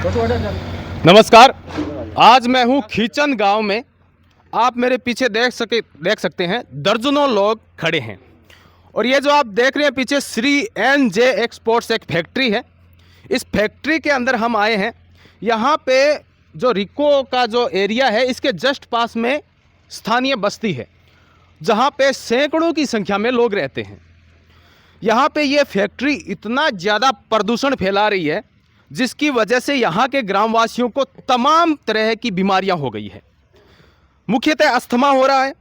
नमस्कार। आज मैं हूं खीचन गांव में। आप मेरे पीछे देख सकते हैं दर्जनों लोग खड़े हैं और ये जो आप देख रहे हैं पीछे श्री NJ एक्सपोर्ट्स एक फैक्ट्री है। इस फैक्ट्री के अंदर हम आए हैं। यहाँ पे जो रिको का जो एरिया है इसके जस्ट पास में स्थानीय बस्ती है जहाँ पे सैकड़ों की संख्या में लोग रहते हैं। यहाँ पे ये फैक्ट्री इतना ज़्यादा प्रदूषण फैला रही है जिसकी वजह से यहाँ के ग्रामवासियों को तमाम तरह की बीमारियां हो गई है। मुख्यतः अस्थमा हो रहा है,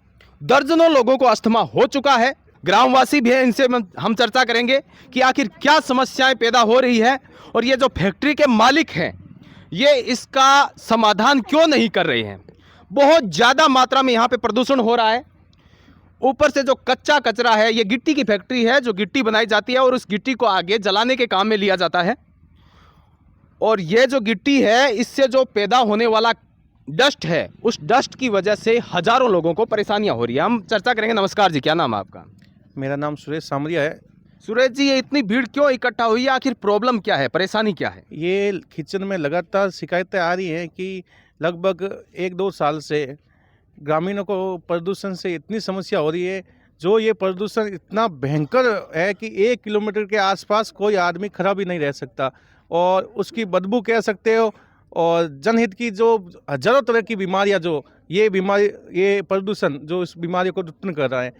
दर्जनों लोगों को अस्थमा हो चुका है। ग्रामवासी भी हैं, इनसे हम चर्चा करेंगे कि आखिर क्या समस्याएं पैदा हो रही है और ये जो फैक्ट्री के मालिक हैं ये इसका समाधान क्यों नहीं कर रहे हैं। बहुत ज़्यादा मात्रा में यहाँ पे प्रदूषण हो रहा है। ऊपर से जो कच्चा कचरा है, ये गिट्टी की फैक्ट्री है, जो गिट्टी बनाई जाती है और उस गिट्टी को आगे जलाने के काम में लिया जाता है। और ये जो गिट्टी है इससे जो पैदा होने वाला डस्ट है उस डस्ट की वजह से हजारों लोगों को परेशानियां हो रही है। हम चर्चा करेंगे। नमस्कार जी, क्या नाम है आपका? मेरा नाम सुरेश सामरिया है। सुरेश जी, ये इतनी भीड़ क्यों इकट्ठा हुई है? आखिर प्रॉब्लम क्या है, परेशानी क्या है? ये किचन में लगातार शिकायतें आ रही हैं कि लगभग 1-2 साल से ग्रामीणों को प्रदूषण से इतनी समस्या हो रही है। जो ये प्रदूषण इतना भयंकर है कि 1 किलोमीटर के आसपास कोई आदमी खड़ा भी नहीं रह सकता और उसकी बदबू कह सकते हो। और जनहित की जो हजारों तरह की बीमारियां, जो ये प्रदूषण जो इस बीमारी को उत्पन्न कर रहा है।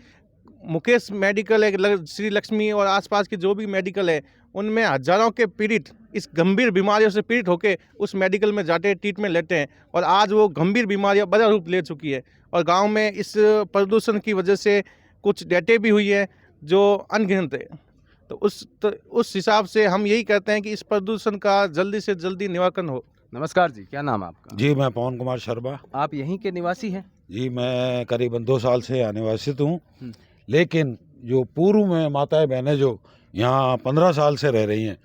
मुकेश मेडिकल है, श्री लक्ष्मी और आसपास के जो भी मेडिकल है उनमें हजारों के पीड़ित इस गंभीर बीमारियों से पीड़ित होकर उस मेडिकल में जाते हैं, ट्रीटमेंट लेते हैं और आज वो गंभीर बीमारियां बड़ा रूप ले चुकी है। और गांव में इस प्रदूषण की वजह से कुछ डेटें भी हुई है जो अनगिनत है। तो उस हिसाब से हम यही कहते हैं कि इस प्रदूषण का जल्दी से जल्दी निवारण हो। नमस्कार जी, क्या नाम है आपका? जी, मैं पवन कुमार शर्मा। आप यहीं के निवासी हैं? जी, मैं करीबन 2 साल से यहाँ निवासित हूँ। लेकिन जो पूर्व में माताएं बहनें जो यहाँ 15 साल से रह रही हैं,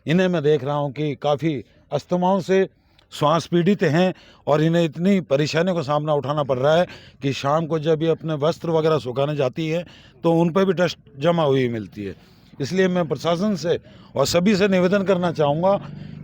इन्हें मैं देख रहा हूँ कि काफ़ी अस्थमाओं से श्वास पीड़ित हैं और इन्हें इतनी परेशानियों का सामना उठाना पड़ रहा है कि शाम को जब ये अपने वस्त्र वगैरह सुखाने जाती है तो उन पर भी डस्ट जमा हुई मिलती है। इसलिए मैं प्रशासन से और सभी से निवेदन करना चाहूँगा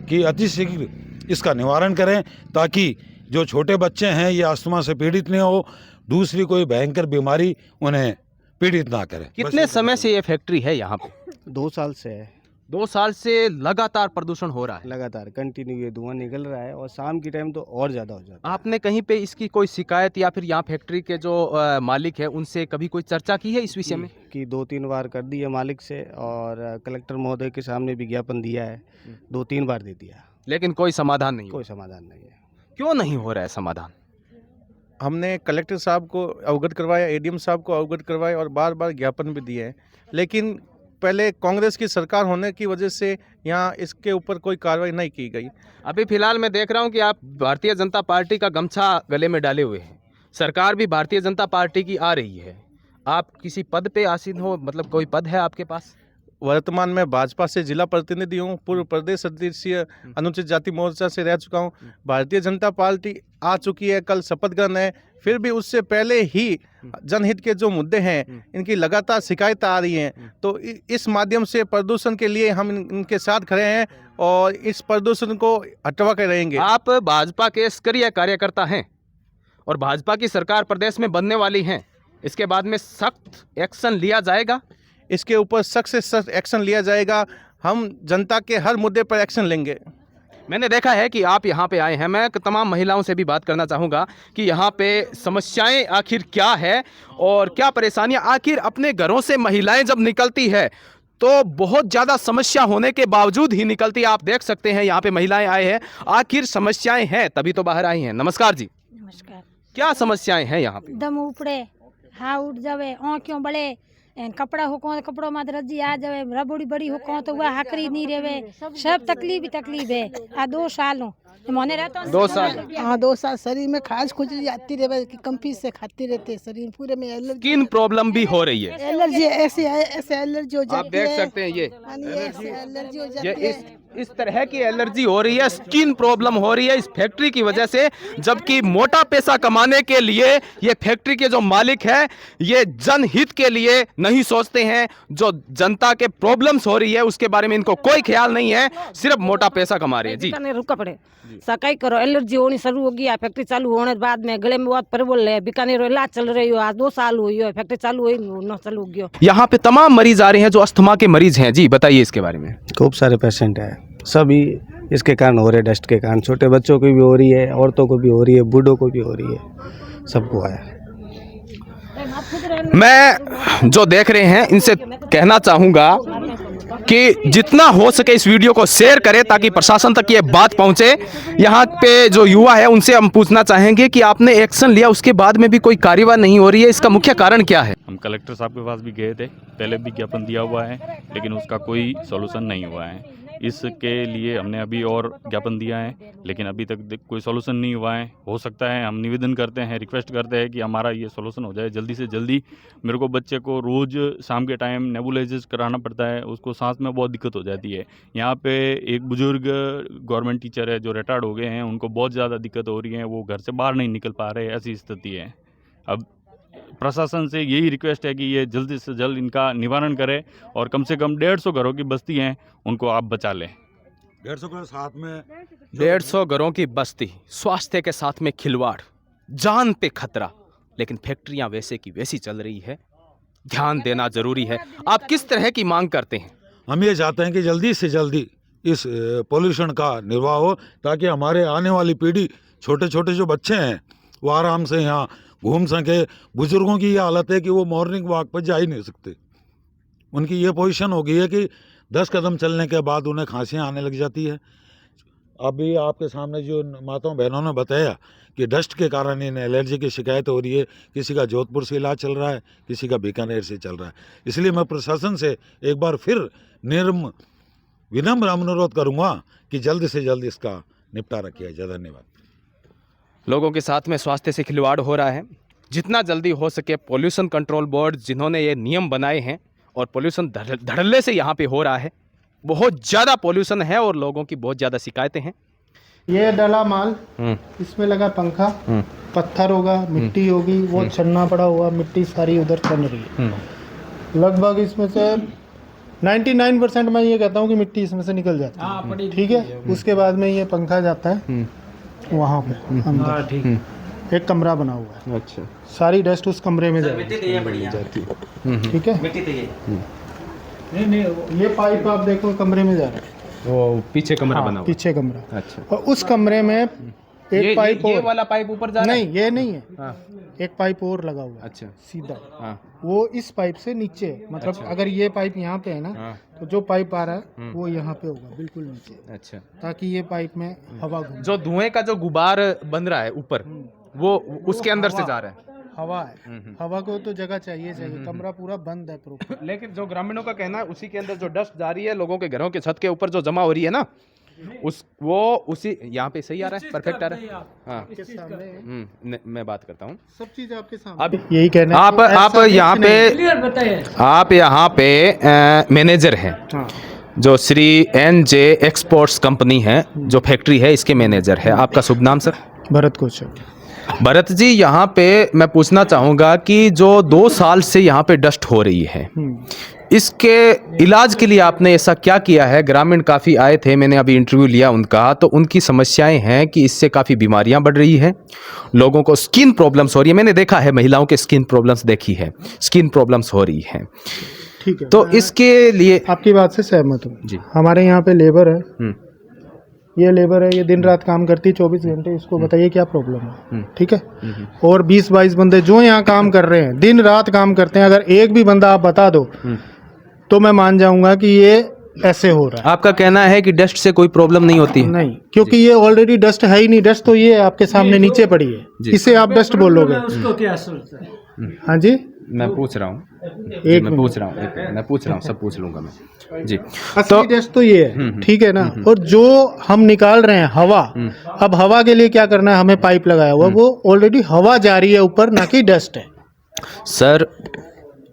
कि अतिशीघ्र इसका निवारण करें ताकि जो छोटे बच्चे हैं ये अस्थमा से पीड़ित नहीं हो, दूसरी कोई भयंकर बीमारी उन्हें पीड़ित ना करे। कितने समय से ये फैक्ट्री है यहाँ पे? 2 साल से है। 2 साल से लगातार प्रदूषण हो रहा है? लगातार कंटिन्यू ये धुआं निकल रहा है और शाम की टाइम तो और ज़्यादा हो जाता है। आपने कहीं पे इसकी कोई शिकायत या फिर यहाँ फैक्ट्री के जो मालिक है उनसे कभी कोई चर्चा की है इस विषय में? कि 2-3 बार कर दी है मालिक से और कलेक्टर महोदय के सामने विज्ञापन दिया है, 2-3 बार दे दिया, लेकिन कोई समाधान नहीं कोई समाधान नहीं है। क्यों नहीं हो रहा है समाधान? हमने कलेक्टर साहब को अवगत करवाया, ADM साहब को अवगत करवाया और बार बार ज्ञापन भी दिए हैं। लेकिन पहले कांग्रेस की सरकार होने की वजह से यहाँ इसके ऊपर कोई कार्रवाई नहीं की गई। अभी फिलहाल मैं देख रहा हूँ कि आप भारतीय जनता पार्टी का गमछा गले में डाले हुए हैं। सरकार भी भारतीय जनता पार्टी की आ रही है। आप किसी पद पे आसीन हो, मतलब कोई पद है आपके पास? वर्तमान में भाजपा से जिला प्रतिनिधि हूँ, पूर्व प्रदेश सदस्य अनुसूचित जाति मोर्चा से रह चुका हूँ। भारतीय जनता पार्टी आ चुकी है, कल शपथ ग्रहण है। फिर भी उससे पहले ही जनहित के जो मुद्दे हैं इनकी लगातार शिकायत आ रही हैं। तो इस माध्यम से प्रदूषण के लिए हम इनके साथ खड़े हैं और इस प्रदूषण को हटवा के रहेंगे। आप भाजपा के सक्रिय कार्यकर्ता हैं और भाजपा की सरकार प्रदेश में बनने वाली है। इसके बाद में सख्त एक्शन लिया जाएगा? इसके ऊपर सख्त से सख्त एक्शन लिया जाएगा। हम जनता के हर मुद्दे पर एक्शन लेंगे। मैंने देखा है कि आप यहाँ पे आए हैं। मैं तमाम महिलाओं से भी बात करना चाहूँगा कि यहाँ पे समस्याएं आखिर क्या है और क्या परेशानियाँ। आखिर अपने घरों से महिलाएं जब निकलती है तो बहुत ज़्यादा समस्या होने के बावजूद ही निकलती है। आप देख सकते हैं यहाँ पे महिलाएं आए हैं, आखिर समस्याएं हैं तभी तो बाहर आई हैं। नमस्कार जी, नमस्कार। क्या समस्याएं हैं यहाँ पे? दम उपड़े, हाँ उठ जावे, आँखों बड़े, कपड़ा हुको कपड़ों में रज्जी आ जावे, रबड़ी बड़ी हुको तो वह हकरी नहीं रेवे, सब तकलीफ है। आ 2 साल मोने रहता 2 साल? हाँ 2 साल शरीर में खाज खुजली आती रहे कि कंपी से खाती रहते, शरीर पूरे में एलर्जी, स्किन प्रॉब्लम भी हो रही है। एलर्जी ऐसे एलर्जी हो आप जाती देख है। सकते हैं ये ऐसे एलर्जी हो जाती है। इस तरह की एलर्जी हो रही है, स्किन प्रॉब्लम हो रही है इस फैक्ट्री की वजह से, जबकि मोटा पैसा कमाने के लिए ये फैक्ट्री के जो मालिक है ये जनहित के लिए नहीं सोचते हैं। जो जनता के प्रॉब्लम्स हो रही है उसके बारे में इनको कोई ख्याल नहीं है, सिर्फ मोटा पैसा कमा रहे हैं। जी बीकानेर रुका पड़े सकाई करो, एलर्जी होनी शुरू होगी है। फैक्ट्री चालू होने के बाद में गले में बहुत प्रबल है। बीकानेर इलाज चल रही हो, आज 2 साल हुई है, फैक्ट्री चालू हुई न चालू हो गया। यहाँ पे तमाम मरीज आ रहे हैं जो अस्थमा के मरीज हैं। जी बताइए इसके बारे में। खूब सारे पेशेंट हैं, सभी इसके कारण हो रहे, डस्ट के कारण। छोटे बच्चों को भी हो रही है, औरतों को भी हो रही है, बूढ़ों को भी हो रही है, सबको है। मैं जो देख रहे हैं इनसे कहना चाहूँगा कि जितना हो सके इस वीडियो को शेयर करें ताकि प्रशासन तक ये बात पहुँचे। यहाँ पे जो युवा है उनसे हम पूछना चाहेंगे कि आपने एक्शन लिया उसके बाद में भी कोई कार्रवाई नहीं हो रही है, इसका मुख्य कारण क्या है? हम कलेक्टर साहब के पास भी गए थे, पहले भी ज्ञापन दिया हुआ है, लेकिन उसका कोई सॉल्यूशन नहीं हुआ है। इसके लिए हमने अभी और ज्ञापन दिया है, लेकिन अभी तक कोई सॉल्यूशन नहीं हुआ है। हो सकता है, हम निवेदन करते हैं, रिक्वेस्ट करते हैं कि हमारा ये सॉल्यूशन हो जाए जल्दी से जल्दी। मेरे को बच्चे को रोज़ शाम के टाइम नेबुलाइजर्स कराना पड़ता है, उसको सांस में बहुत दिक्कत हो जाती है। यहाँ पे एक बुजुर्ग गवर्नमेंट टीचर है जो रिटायर्ड हो गए हैं, उनको बहुत ज़्यादा दिक्कत हो रही है, वो घर से बाहर नहीं निकल पा रहे, ऐसी स्थिति है। अब प्रशासन से यही रिक्वेस्ट है कि ये जल्दी से जल्द इनका निवारण करे और कम से कम 150 घरों की बस्ती हैं उनको आप बचा लें। 150 के साथ में 150 घरों की बस्ती, स्वास्थ्य के साथ में खिलवाड़, जान पे खतरा, लेकिन फैक्ट्रियां वैसे की वैसी चल रही है। ध्यान देना जरूरी है। आप किस तरह की मांग करते हैं? हम ये चाहते हैं कि जल्दी से जल्दी इस पोल्यूशन का निर्वाह हो, ताकि हमारे आने वाली पीढ़ी, छोटे छोटे जो बच्चे हैं वो आराम से यहाँ घूम सके। बुजुर्गों की ये हालत है कि वो मॉर्निंग वॉक पर जा ही नहीं सकते। उनकी ये पोजीशन हो गई है कि 10 कदम चलने के बाद उन्हें खांसियाँ आने लग जाती है। अभी आपके सामने जो माताओं बहनों ने बताया कि डस्ट के कारण इन्हें एलर्जी की शिकायत हो रही है। किसी का जोधपुर से इलाज चल रहा है, किसी का बीकानेर से चल रहा है। इसलिए मैं प्रशासन से एक बार फिर विनम्र अनुरोध करूँगा कि जल्द से जल्द इसका निपटारा किया जाए। धन्यवाद। लोगों के साथ में स्वास्थ्य से खिलवाड़ हो रहा है। जितना जल्दी हो सके पोल्यूशन कंट्रोल बोर्ड जिन्होंने ये नियम बनाए हैं, और पोल्यूशन धड़ल्ले से यहाँ पे हो रहा है, बहुत ज़्यादा पोल्यूशन है और लोगों की बहुत ज़्यादा शिकायतें हैं। ये डला माल, इसमें लगा पंखा, पत्थर होगा, मिट्टी होगी, वो छन्ना पड़ा हुआ, मिट्टी सारी उधर छन रही है। लगभग इसमें से 99% मैं ये कहता हूँ कि मिट्टी इसमें से निकल जाती है। ठीक है, उसके बाद में ये पंखा जाता है वहाँ पे अंदर, एक कमरा बना हुआ है। अच्छा, सारी डस्ट उस कमरे में जाती है। ठीक है, नहीं ये पाइप आप देखो कमरे में जा रहा है, वो पीछे कमरा बना हुआ। पीछे कमरा। अच्छा, और उस कमरे में एक पाइप ये और, वाला पाइप ऊपर जा रहा है? नहीं ये नहीं है। हाँ। एक पाइप और लगा हुआ है। अच्छा, सीधा। हाँ। वो इस पाइप से नीचे है। मतलब अच्छा। अगर ये पाइप यहाँ पे है ना, हाँ। तो जो पाइप आ रहा है वो यहाँ पे होगा, बिल्कुल नीचे, अच्छा, ताकि ये पाइप में हवा घूमे। जो धुएं का जो गुबार बन रहा है ऊपर, वो उसके अंदर से जा रहा है। हवा है, हवा को तो जगह चाहिए। कमरा पूरा बंद है प्रॉपर। लेकिन जो ग्रामीणों का कहना है उसी के अंदर जो डस्ट जा रही है लोगों के घरों के छत के ऊपर जो जमा हो रही है ना, उसी यहाँ पे सही आ रहा है, परफेक्ट आ रहा है। हाँ, मैं बात करता हूँ, सब चीज आपके सामने। अब यही कहना है आप यहाँ पे मैनेजर हैं, जो श्री NJ एक्सपोर्ट्स कंपनी है, जो फैक्ट्री है, इसके मैनेजर है। आपका शुभ नाम सर? भरत कोच। भरत जी, यहाँ पे मैं पूछना चाहूँगा कि जो 2 साल से यहाँ पे डस्ट हो रही है, इसके इलाज के लिए आपने ऐसा क्या किया है? ग्रामीण काफ़ी आए थे, मैंने अभी इंटरव्यू लिया उनका, तो उनकी समस्याएं हैं कि इससे काफ़ी बीमारियां बढ़ रही हैं, लोगों को स्किन प्रॉब्लम्स हो रही है। मैंने देखा है, महिलाओं के स्किन प्रॉब्लम्स देखी है, स्किन प्रॉब्लम्स हो रही हैं। ठीक है, तो इसके लिए आपकी बात से सहमत हूँ जी। हमारे यहाँ पे लेबर है, ये लेबर है, ये दिन रात काम करती है 24 घंटे। इसको बताइए क्या प्रॉब्लम है? ठीक है, और 20-22 बंदे जो यहाँ काम कर रहे हैं, दिन रात काम करते हैं। अगर एक भी बंदा आप बता दो तो मैं मान जाऊंगा कि ये ऐसे हो रहा है। आपका कहना है कि डस्ट से कोई प्रॉब्लम नहीं होती? नहीं, क्योंकि ये ऑलरेडी डस्ट है ही नहीं। डस्ट तो ये आपके सामने नीचे पड़ी है, इसे आप डस्ट बोलोगे? उसको क्या सोचता है? हाँ जी, मैं पूछ रहा हूँ, मैं पूछ रहा हूँ, सब पूछ लूंगा मैं जी। असली डस्ट तो ये है, ठीक है ना। और जो हम निकाल रहे हैं हवा, अब हवा के लिए क्या करना है? हमें पाइप लगाया हुआ, वो ऑलरेडी हवा जा रही है ऊपर, ना कि डस्ट है। सर,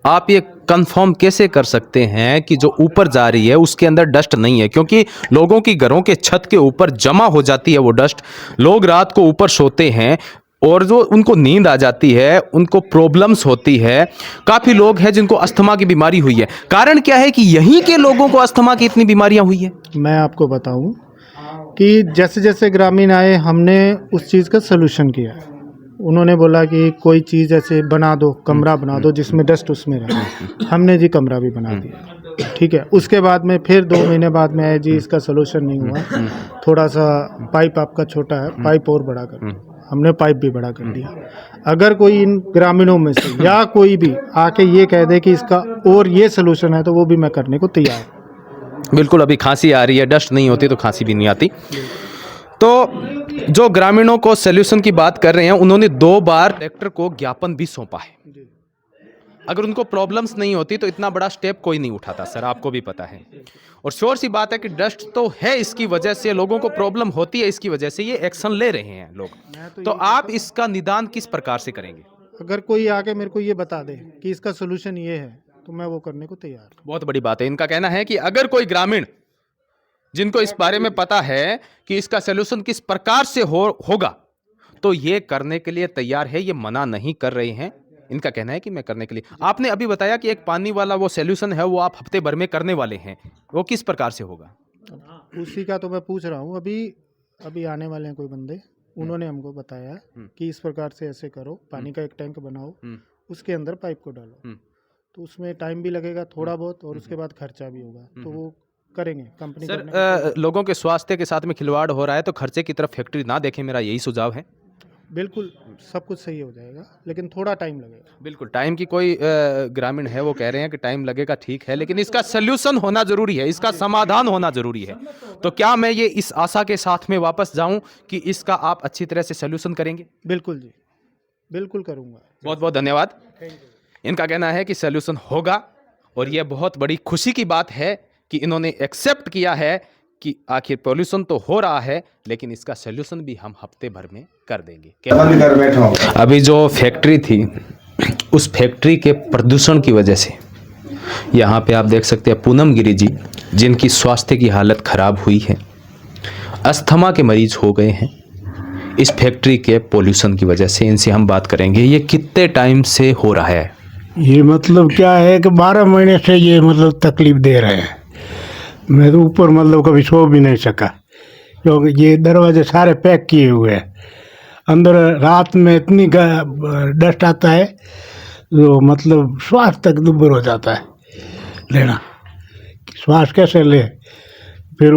आप ये कंफर्म कैसे कर सकते हैं कि जो ऊपर जा रही है उसके अंदर डस्ट नहीं है? क्योंकि लोगों की घरों के छत के ऊपर जमा हो जाती है वो डस्ट। लोग रात को ऊपर सोते हैं और जो उनको नींद आ जाती है, उनको प्रॉब्लम्स होती है। काफ़ी लोग हैं जिनको अस्थमा की बीमारी हुई है। कारण क्या है कि यहीं के लोगों को अस्थमा की इतनी बीमारियां हुई है? मैं आपको बताऊं कि जैसे जैसे ग्रामीण आए हमने उस चीज़ का सलूशन किया। उन्होंने बोला कि कोई चीज़ ऐसे बना दो, कमरा बना दो जिसमें डस्ट उसमें रहे। हमने जी कमरा भी बना दिया, ठीक है। उसके बाद में फिर 2 महीने बाद में आए जी इसका सलूशन नहीं हुआ, थोड़ा सा पाइप आपका छोटा है, पाइप और बड़ा कर। हमने पाइप भी बड़ा कर दिया। अगर कोई इन ग्रामीणों में से या कोई भी आके ये कह दे कि इसका और ये सलूशन है तो वो भी मैं करने को तैयार हूँ। बिल्कुल। अभी खांसी आ रही है, डस्ट नहीं होती तो खांसी भी नहीं आती। तो जो ग्रामीणों को सॉल्यूशन की बात कर रहे हैं, उन्होंने 2 बार कलेक्टर को ज्ञापन भी सौंपा है। अगर उनको प्रॉब्लम्स नहीं होती तो इतना बड़ा स्टेप कोई नहीं उठाता सर, आपको भी पता है। और श्योर सी बात है कि डस्ट तो है, इसकी वजह से लोगों को प्रॉब्लम होती है, इसकी वजह से ये एक्शन ले रहे हैं लोग। तो आप इसका निदान किस प्रकार से करेंगे? अगर कोई आके मेरे को ये बता दे कि इसका सोल्यूशन ये है तो मैं वो करने को तैयार हूँ। बहुत बड़ी बात है। इनका कहना है कि अगर कोई ग्रामीण जिनको इस बारे में पता है कि इसका सॉल्यूशन किस प्रकार से होगा तो ये करने के लिए तैयार है, ये मना नहीं कर रहे हैं। इनका कहना है कि मैं करने के लिए। आपने अभी बताया कि एक पानी वाला वो सॉल्यूशन है वो आप हफ्ते भर में करने वाले हैं, वो किस प्रकार से होगा? उसी का तो मैं पूछ रहा हूँ। अभी आने वाले हैं कोई बंदे, उन्होंने हमको बताया कि इस प्रकार से ऐसे करो, पानी का एक टैंक बनाओ, उसके अंदर पाइप को डालो, तो उसमें टाइम भी लगेगा थोड़ा बहुत और उसके बाद खर्चा भी होगा, तो वो करेंगे कंपनी। सर, लोगों के स्वास्थ्य के साथ में खिलवाड़ हो रहा है तो खर्चे की तरफ फैक्ट्री ना देखें, मेरा यही सुझाव है। बिल्कुल सब कुछ सही हो जाएगा, लेकिन थोड़ा टाइम लगेगा। बिल्कुल टाइम की कोई ग्रामीण है वो कह रहे हैं कि टाइम लगेगा, ठीक है, लेकिन इसका सल्यूशन होना जरूरी है, इसका समाधान होना जरूरी है। तो क्या मैं ये इस आशा के साथ में वापस जाऊं कि इसका आप अच्छी तरह से सल्यूशन करेंगे? बिल्कुल जी, बिल्कुल करूंगा। बहुत बहुत धन्यवाद। इनका कहना है कि सल्यूशन होगा और यह बहुत बड़ी खुशी की बात है कि इन्होंने एक्सेप्ट किया है कि आखिर पॉल्यूशन तो हो रहा है लेकिन इसका सल्यूशन भी हम हफ्ते भर में कर देंगे। अभी जो फैक्ट्री थी उस फैक्ट्री के प्रदूषण की वजह से यहाँ पे आप देख सकते हैं पूनम गिरी जी, जिनकी स्वास्थ्य की हालत खराब हुई है, अस्थमा के मरीज हो गए हैं इस फैक्ट्री के पॉल्यूशन की वजह से। इनसे हम बात करेंगे, ये कितने टाइम से हो रहा है? ये मतलब क्या है कि 12 महीने से ये मतलब तकलीफ दे रहे हैं। मैं तो ऊपर मतलब कभी सो भी नहीं सका क्योंकि ये दरवाजे सारे पैक किए हुए हैं। अंदर रात में इतनी डस्ट आता है तो मतलब श्वास तक दुब्बर हो जाता है लेना। श्वास कैसे ले, फिर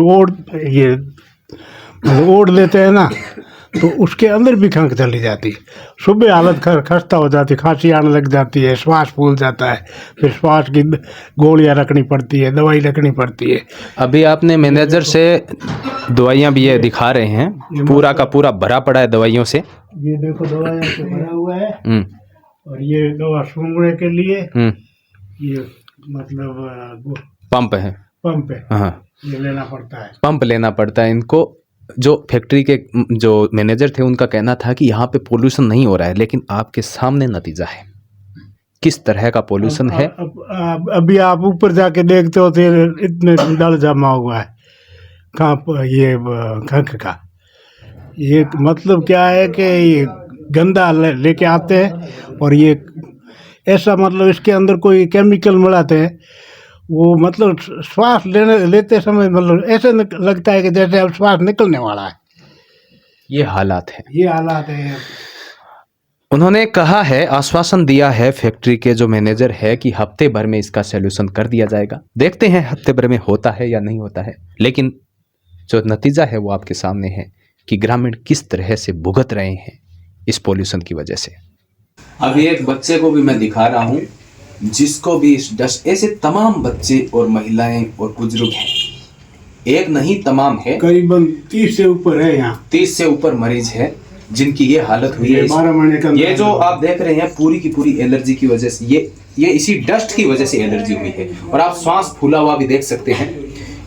ओढ़ लेते हैं ना तो उसके अंदर भी खंघ चली जाती है। सुबह हालत खस्ता हो जाती है, खांसी आने लग जाती है, श्वास फूल जाता है, फिर श्वास की गोलियां रखनी पड़ती है, दवाई रखनी पड़ती है। अभी आपने मैनेजर से दवाइयां भी ये दिखा रहे हैं, पूरा का पूरा भरा पड़ा है दवाइयों से। ये देखो दवाइयां से भरा हुआ है और ये दवा सूंघने के लिए ये मतलब पंप है। हाँ, ये लेना पड़ता है, पंप लेना पड़ता है इनको। जो फैक्ट्री के जो मैनेजर थे उनका कहना था कि यहाँ पे पोल्यूशन नहीं हो रहा है, लेकिन आपके सामने नतीजा है किस तरह का पोल्यूशन है। अभी आप ऊपर जाके देखते हो तो इतने डल जमा हुआ है कहाँ ये खंघ का। ये मतलब क्या है कि ये गंदा लेके आते हैं और ये ऐसा मतलब इसके अंदर कोई केमिकल मिलाते हैं, वो मतलब श्वास लेते समय मतलब ऐसे लगता है कि जैसे अब श्वास निकलने वाला है। ये हालात है। उन्होंने कहा है, आश्वासन दिया है फैक्ट्री के जो मैनेजर है कि हफ्ते भर में इसका सॉल्यूशन कर दिया जाएगा। देखते हैं हफ्ते भर में होता है या नहीं होता है, लेकिन जो नतीजा है वो आपके सामने है कि ग्रामीण किस तरह से भुगत रहे हैं इस पॉल्यूशन की वजह से। अभी एक बच्चे को भी मैं दिखा रहा हूँ जिसको भी इस डस्ट, ऐसे तमाम बच्चे और महिलाएं और बुजुर्ग हैं, एक नहीं तमाम है, करीबन 30 से ऊपर है यहाँ, 30 से ऊपर मरीज है जिनकी ये हालत हुई है। 12 महीने का ये जो आप देख रहे हैं पूरी की पूरी एलर्जी की वजह से, ये इसी डस्ट की वजह से एलर्जी हुई है। और आप श्वास फूला हुआ भी देख सकते हैं।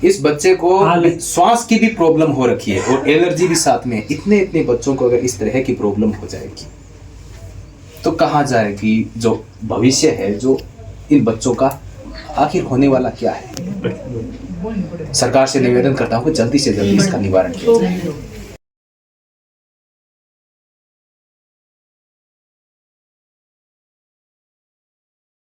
इस बच्चे को श्वास की भी प्रॉब्लम हो रखी है और एलर्जी भी साथ में। इतने बच्चों को अगर इस तरह की प्रॉब्लम हो जाएगी तो कहाँ जाएगी जो भविष्य है, जो इन बच्चों का आखिर होने वाला क्या है। सरकार से निवेदन करता हूँ कि जल्दी से जल्दी इसका निवारण किया जाए।